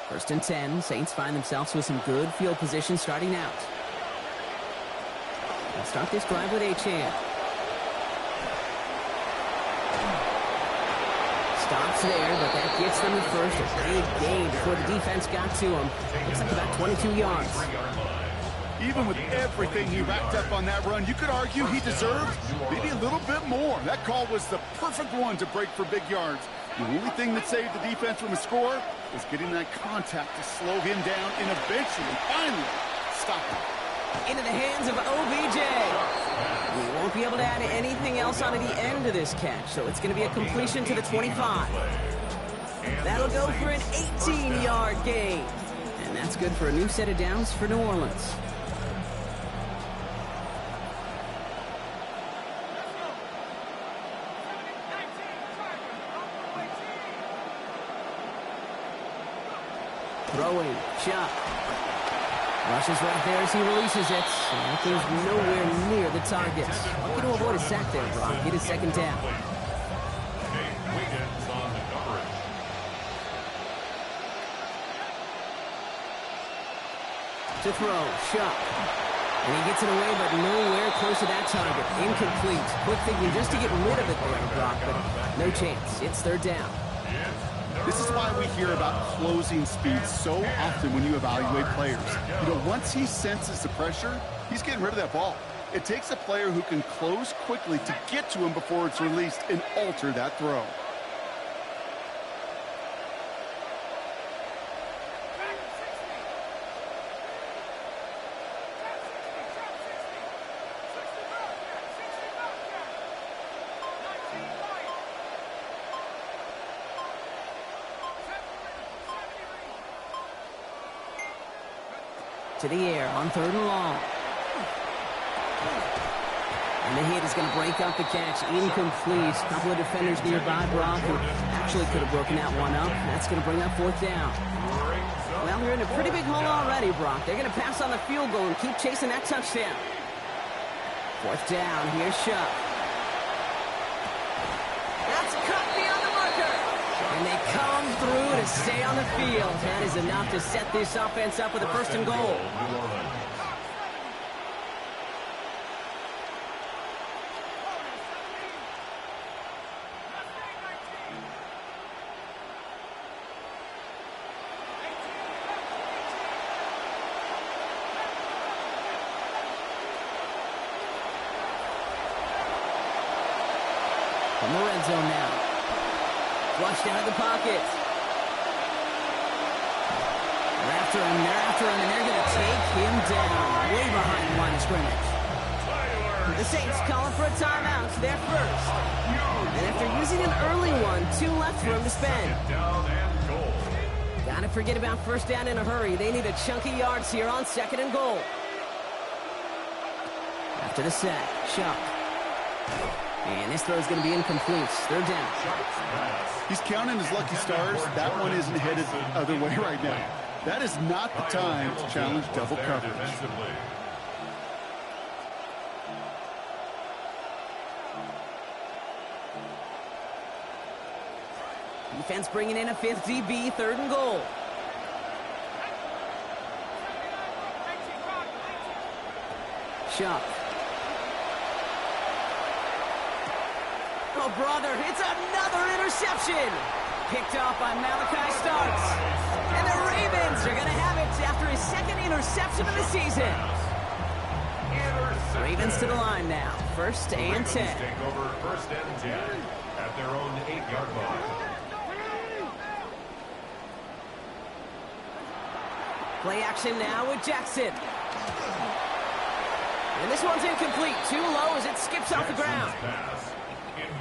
First and 10. Saints find themselves with some good field position starting out. They'll start this drive with Achane. Stops there, but that gets them the first. A big gain before the defense got to him. Looks like about 22 yards. Even with everything he racked up on that run, you could argue he deserved maybe a little bit more. That call was the perfect one to break for big yards. The only thing that saved the defense from a score was getting that contact to slow him down and eventually, finally, stop him. Into the hands of OBJ. We won't be able to add anything else onto the end of this catch, so it's going to be a completion to the 25. That'll go for an 18-yard gain. And that's good for a new set of downs for New Orleans. Throwing, shot. Rushes right there as he releases it. That goes nowhere near the target. Lucky to avoid a sack there, Brock. Get his second down. To throw, shot. And he gets it away, but nowhere close to that target. Incomplete. Quick thinking just to get rid of it there, Brock, but no chance. It's third down. This is why we hear about closing speed so often when you evaluate players. You know, once he senses the pressure, he's getting rid of that ball. It takes a player who can close quickly to get to him before it's released and alter that throw. To the air on third and long. And the hit is going to break up the catch. Incomplete. A couple of defenders nearby, Brock, who actually could have broken that one up. That's going to bring up fourth down. Well, they're in a pretty big hole already, Brock. They're going to pass on the field goal and keep chasing that touchdown. Fourth down. Here's Shuck. That's cut beyond the marker. And they come through to stay on the field. That is enough to set this offense up with a first and goal. From the red zone now. Flushed out of the pocket. They're after him, and they're going to take him down. Way behind the line of scrimmage. The Saints calling for a timeout. They're first. And after using an early one, 2 left for him to spend. Gotta forget about first down in a hurry. They need a chunky yards here on second and goal. After the sack, Shuck. And this throw is going to be incomplete. Third down. He's counting his lucky stars. That one isn't headed the other way right now. That is not the time to challenge double coverage. Defense bringing in a 5th DB, third and goal. Shuck. Oh, brother, it's another interception. Picked off by Malachi Starks. And the Ravens are going to have it after his second interception of the season. Ravens to the line now. First and 10. Take over first and 10 at their own 8-yard line. Play action now with Jackson. And this one's incomplete. Too low as it skips off the ground.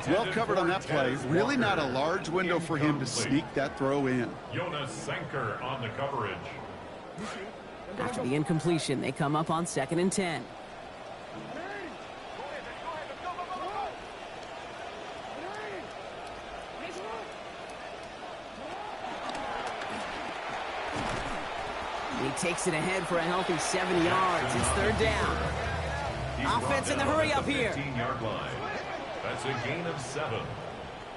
Well covered on that play. Really not a large window for him to sneak that throw in. Jonas Sanker on the coverage. After the incompletion, they come up on second and 10. He takes it ahead for a healthy 7 yards. It's third down. Offense in the hurry up here. 15-yard line. That's a gain of 7.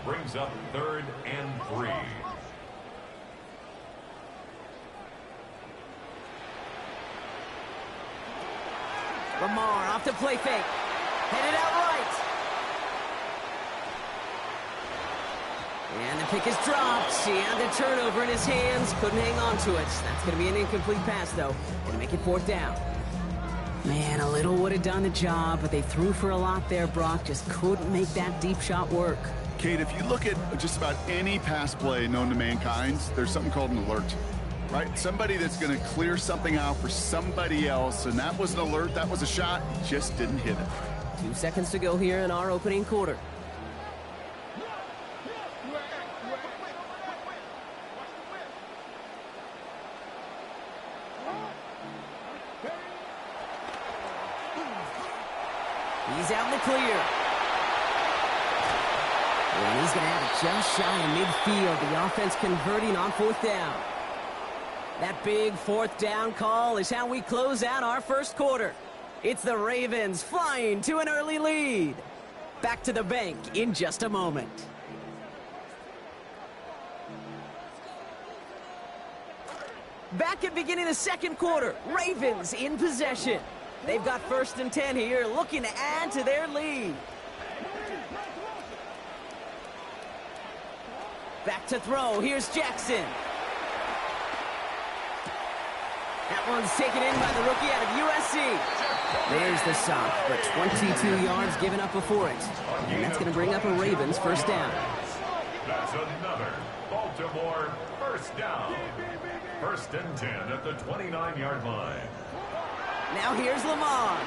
Brings up third and 3. Lamar off the play fake. Headed out right. And the pick is dropped. And the turnover in his hands. Couldn't hang on to it. That's going to be an incomplete pass, though. Going to make it 4th down. Man, a little would have done the job, but they threw for a lot there, Brock. Just couldn't make that deep shot work. Kate, if you look at just about any pass play known to mankind, there's something called an alert, right? Somebody that's going to clear something out for somebody else, and that was an alert, that was a shot, just didn't hit it. 2 seconds to go here in our opening quarter. He's out in the clear. And he's going to have it just shy of midfield. The offense converting on 4th down. That big 4th down call is how we close out our first quarter. It's the Ravens flying to an early lead. Back to the bank in just a moment. Back at beginning of the second quarter. Ravens in possession. They've got 1st and 10 here, looking to add to their lead. Back to throw. Here's Jackson. That one's taken in by the rookie out of USC. There's the sock, but 22 yards given up before it. And that's going to bring up a Ravens 1st down. That's another Baltimore 1st down. 1st and 10 at the 29-yard line. Now here's Lamar.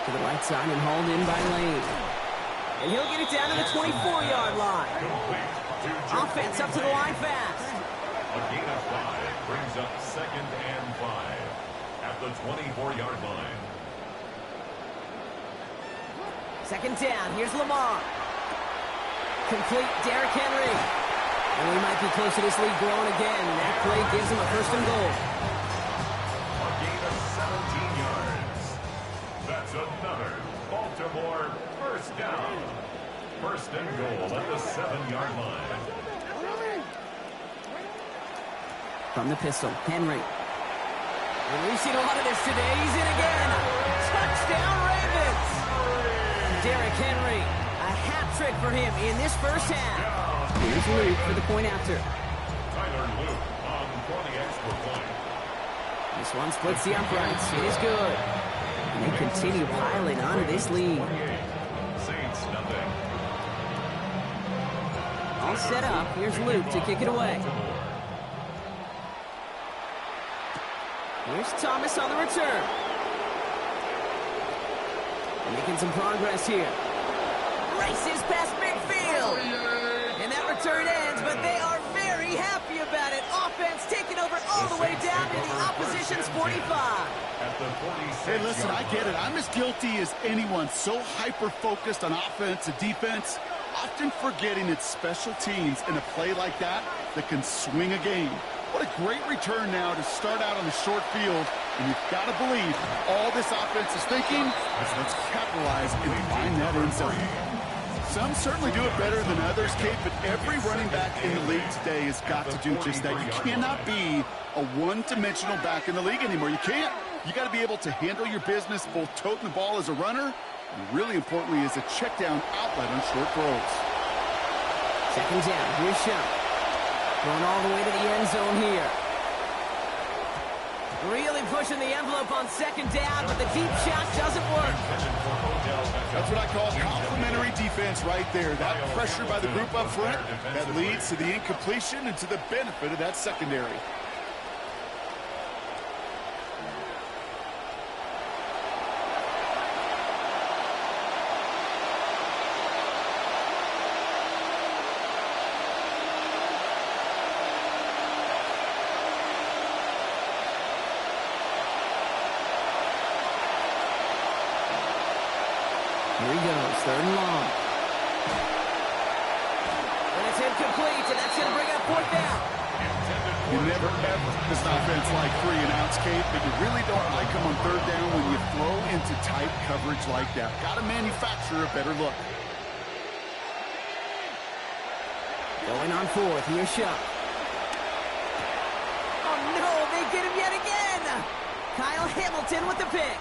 To the right side and hauled in by Lane. And he'll get it down to the 24-yard line. Offense up to the line fast. A gain of 5 brings up 2nd and 5 at the 24-yard line. 2nd down. Here's Lamar. Complete Derrick Henry. And we might be close to this lead growing again. That play gives him a 1st and goal. A gain of 17 yards. That's another Baltimore 1st down. 1st and goal at the 7-yard line. From the pistol, Henry. And we've seen a lot of this today. He's in again. Touchdown, Ravens. Derrick Henry, a hat trick for him in this 1st half. Here's Luke for the point after. Tyler Luke on for the extra point. This one splits the uprights. It is good. And they continue piling onto this lead. Saints nothing. All set up. Here's Luke to kick it away. Here's Thomas on the return. Making some progress here. Races past midfield. And that return ends, but they are very happy about it. Offense taking over all the way down to the opposition's 45. Hey, listen, I get it. I'm as guilty as anyone. So hyper-focused on offense and defense, often forgetting it's special teams in a play like that that can swing a game. What a great return now to start out on the short field. And you've got to believe all this offense is thinking is let's capitalize and find that end zone. Some certainly do it better than others, Kate, but every running back in the league today has got to do just that. You cannot be a one-dimensional back in the league anymore. You can't. You got to be able to handle your business, both toting the ball as a runner, and really importantly as a check-down outlet on short throws. 2nd down. Here's Shot. Going all the way to the end zone here. Really pushing the envelope on 2nd down, but the deep shot doesn't work. That's what I call complimentary defense right there. That pressure by the group up front, that leads to the incompletion and to the benefit of that secondary. Here he goes, 3rd and long. And it's incomplete, and that's going to bring up 4th down. You never, ever this offense like 3 and outs, Kate, but you really don't like them on 3rd down when you throw into tight coverage like that. Got to manufacture a better look. Going on 4th, here's Shot. Oh no, they get him yet again! Kyle Hamilton with the pick.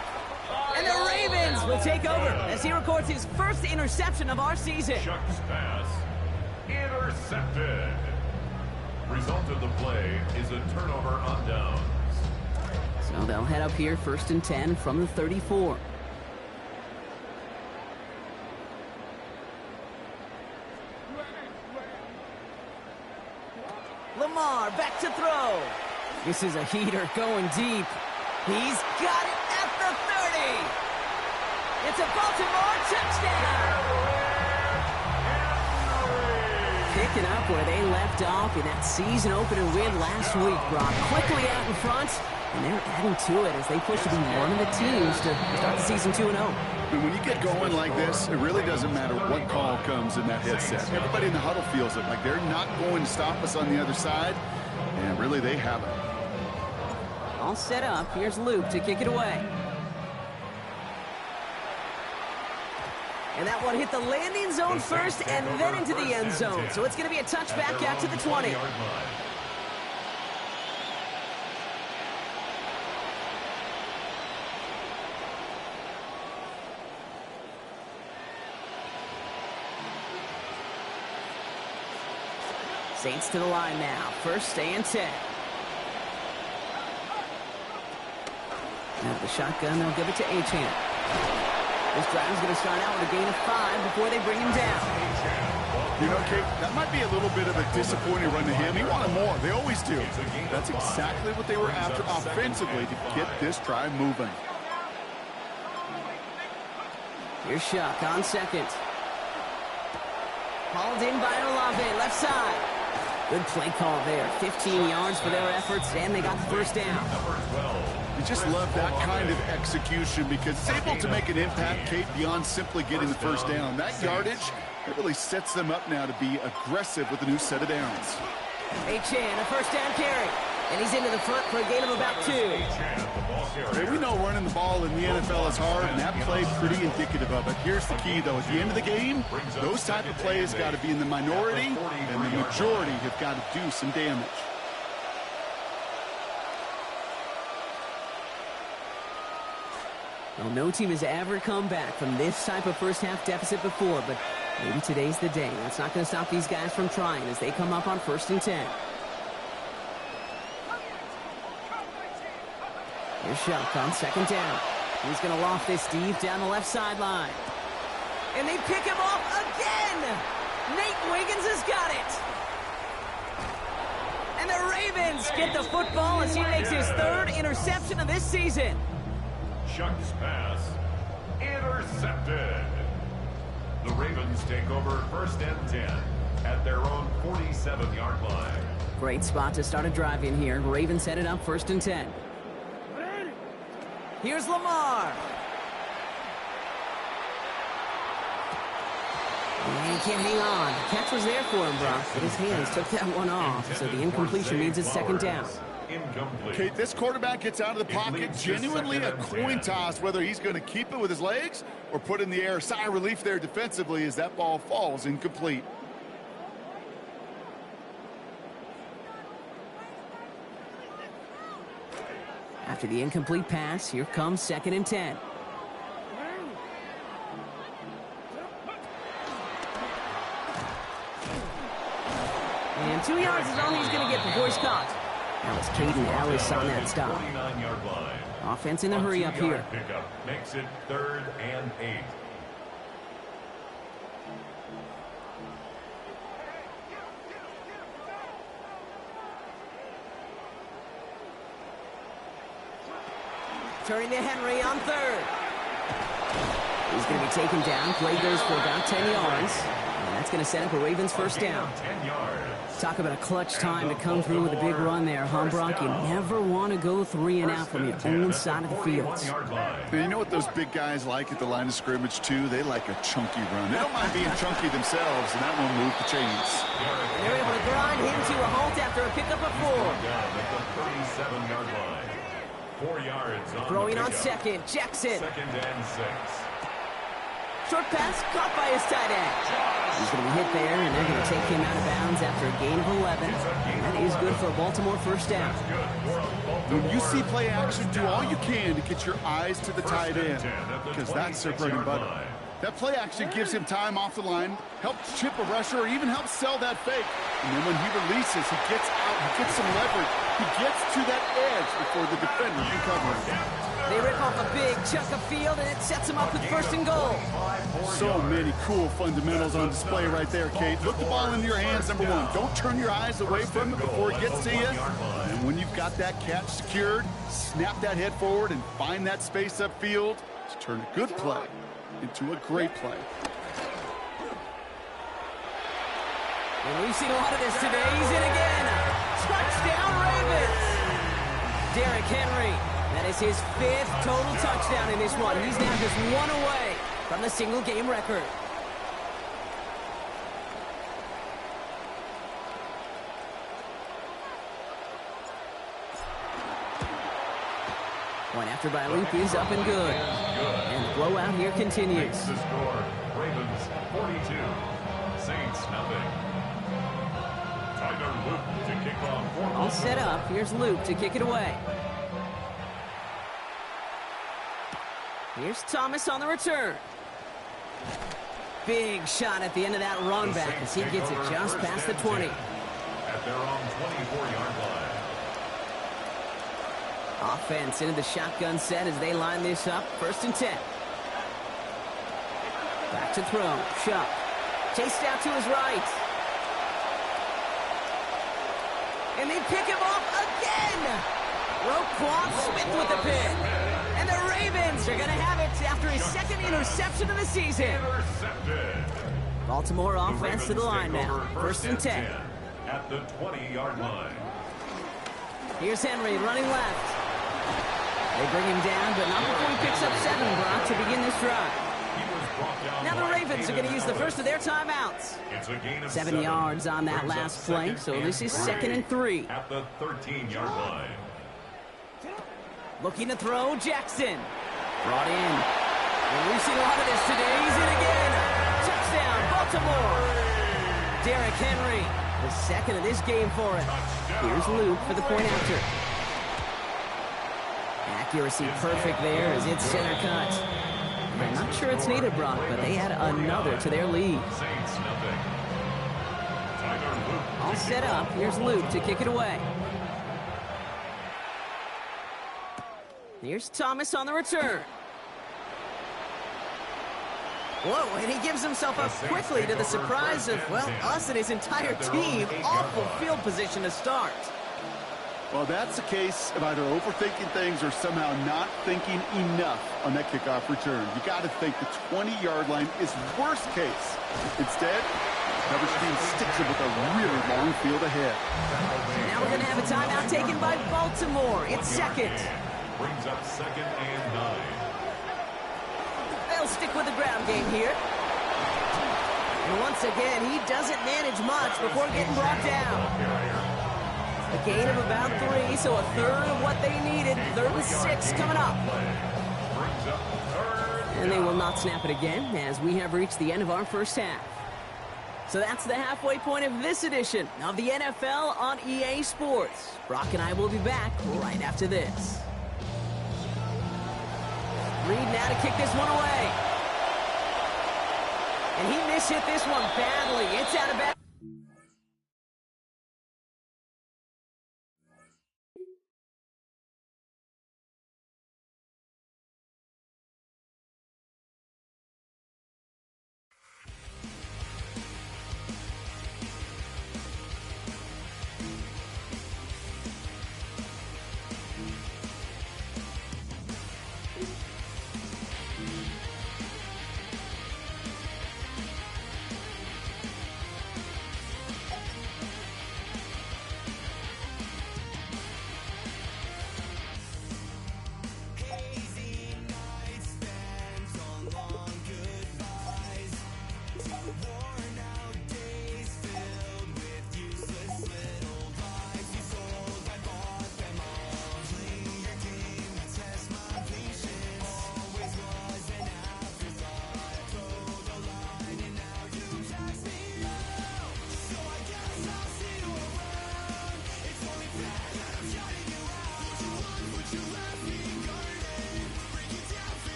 And the Ravens will take over as he records his first interception of our season. Chuck's pass intercepted. Result of the play is a turnover on downs. So they'll head up here 1st and 10 from the 34. Lamar back to throw. This is a heater going deep. He's got it at the 30. It's a Baltimore touchdown. Picking up where they left off in that season opener win last week, Brock. Quickly out in front, and they're adding to it as they push to be one of the teams to start the season 2-0. And when you get going like this, it really doesn't matter what call comes in that headset. Everybody in the huddle feels it, like they're not going to stop us on the other side, and really they haven't. All set up. Here's Luke to kick it away. And that one hit the landing zone first and then into the end zone. So it's going to be a touchback out to the 20. Saints to the line now. 1st and 10. Out of the shotgun, they'll give it to Achane. This drive is going to start out with a gain of 5 before they bring him down. You know, Kate, that might be a little bit of a disappointing run to him. He wanted more. They always do. That's exactly what they were after offensively to get this drive moving. Here's Shuck on 2nd. Hauled in by Olave, left side. Good play call there. 15 yards for their efforts, and they got the 1st down. You just love that kind of execution because it's able to make an impact, Kate, beyond simply getting the 1st down. That yardage, it really sets them up now to be aggressive with a new set of downs. Achane, a 1st down carry. And he's into the front for a gain of about 2. Hey, we know running the ball in the NFL is hard, and that play pretty indicative of it. Here's the key, though. At the end of the game, those type of plays got to be in the minority, and the majority have got to do some damage. Well, no team has ever come back from this type of first-half deficit before, but maybe today's the day. That's not going to stop these guys from trying as they come up on 1st and 10. Here's Shuck on 2nd down. He's going to loft this deep down the left sideline. And they pick him off again! Nate Wiggins has got it! And the Ravens get the football as he makes his 3rd interception of this season. Chuck's pass intercepted. The Ravens take over 1st and 10 at their own 47-yard line. Great spot to start a drive in here. Ravens set it up 1st and 10. Here's Lamar. And he can't hang on. The catch was there for him, Brock, but his hands took that one off, so the incompletion means it's 2nd down. Okay, this quarterback gets out of the pocket, genuinely a coin toss, whether he's going to keep it with his legs or put in the air. Sigh of relief there defensively as that ball falls incomplete. After the incomplete pass, here comes 2nd and 10. And 2 yards is all he's going to get before he's caught. That was Caden Ellis on that stop. 49-yard line. Offense in a hurry up here. Pickup makes it 3rd and 8. Turning to Henry on 3rd. He's going to be taken down. Play goes for about 10 yards. And that's going to set up a Ravens 1st down. 10 yards. Talk about a clutch time to come through with a big run there, huh, Brock? You never want to go 3 and out from your own side of the field. Now, you know what those big guys like at the line of scrimmage, too? They like a chunky run. They don't mind being chunky themselves, and that one moved the chains. And they're able to grind him to a halt after a pickup of 4. Down at the 37-yard line. 4 yards on Throwing the on pickup. 2nd, Jackson. 2nd and 6. Short pass caught by his tight end. He's going to be hit there, and they're going to take him out of bounds after a gain of 11. That is good for a Baltimore first down. When you see play action, do all you can to get your eyes to the tight end, because that's their bread and butter. That play action gives him time off the line, helps chip a rusher, or even helps sell that fake. And then when he releases, he gets out, he gets some leverage. He gets to that edge before the defender can cover him. They rip off a big chunk of field, and it sets him up with first and goal. So many cool fundamentals on display right there, Kate. Look the ball into your hands, number one. Don't turn your eyes away from it before it gets to you. And when you've got that catch secured, snap that head forward and find that space upfield to turn a good play into a great play. And we've seen a lot of this today. He's in again. Touchdown, Ravens. Derrick Henry. That is his 5th total touchdown in this one. He's now just one away from the single-game record. Point after by Luke is up and good. And the blowout here continues. The score, Ravens 42, Saints nothing. Tyler Luke to kick off. All set up. Here's Luke to kick it away. Here's Thomas on the return. Big shot at the end of that run back as he gets it just past the 20. At their own 24-yard line. Offense into the shotgun set as they line this up. 1st and 10. Back to throw. Shuck. Chased out to his right. And they pick him off again. Roquan Smith with the pick. And the Ravens are going to have it after his 2nd interception of the season. Intercepted. Baltimore offense to the line now. 1st and 10. At the 20-yard line. Here's Henry running left. They bring him down, but not before he picks up 7, Brock, to begin this drive. Now the Ravens are going to use the first of their timeouts. 7 yards on that last play, so this is 2nd and 3. At the 13-yard line. Looking to throw, Jackson. Brought in. And we've seen a lot of this today. He's in again. Touchdown, Baltimore. Derrick Henry, the 2nd of this game for him. Here's Luke for the point after. Accuracy perfect there as it's center cut. I'm not sure it's needed, Brock, but they add another to their lead. All set up. Here's Luke to kick it away. Here's Thomas on the return. Whoa, and he gives himself up quickly to the surprise of, well, us and his entire team. Awful field position to start. Well, that's a case of either overthinking things or somehow not thinking enough on that kickoff return. You got to think the 20-yard line is worst case. Instead, coverage team sticks it with a really long field ahead. Now we're going to have a timeout taken by Baltimore. It's 2nd. Brings up 2nd and 9. They'll stick with the ground game here. And once again, he doesn't manage much before getting brought down. A gain of about 3, so a 1/3 of what they needed. 3rd and 6 coming up. And they will not snap it again as we have reached the end of our first half. So that's the halfway point of this edition of the NFL on EA Sports. Brock and I will be back right after this. Reed now to kick this one away. And he mishit this one badly. It's out of bounds.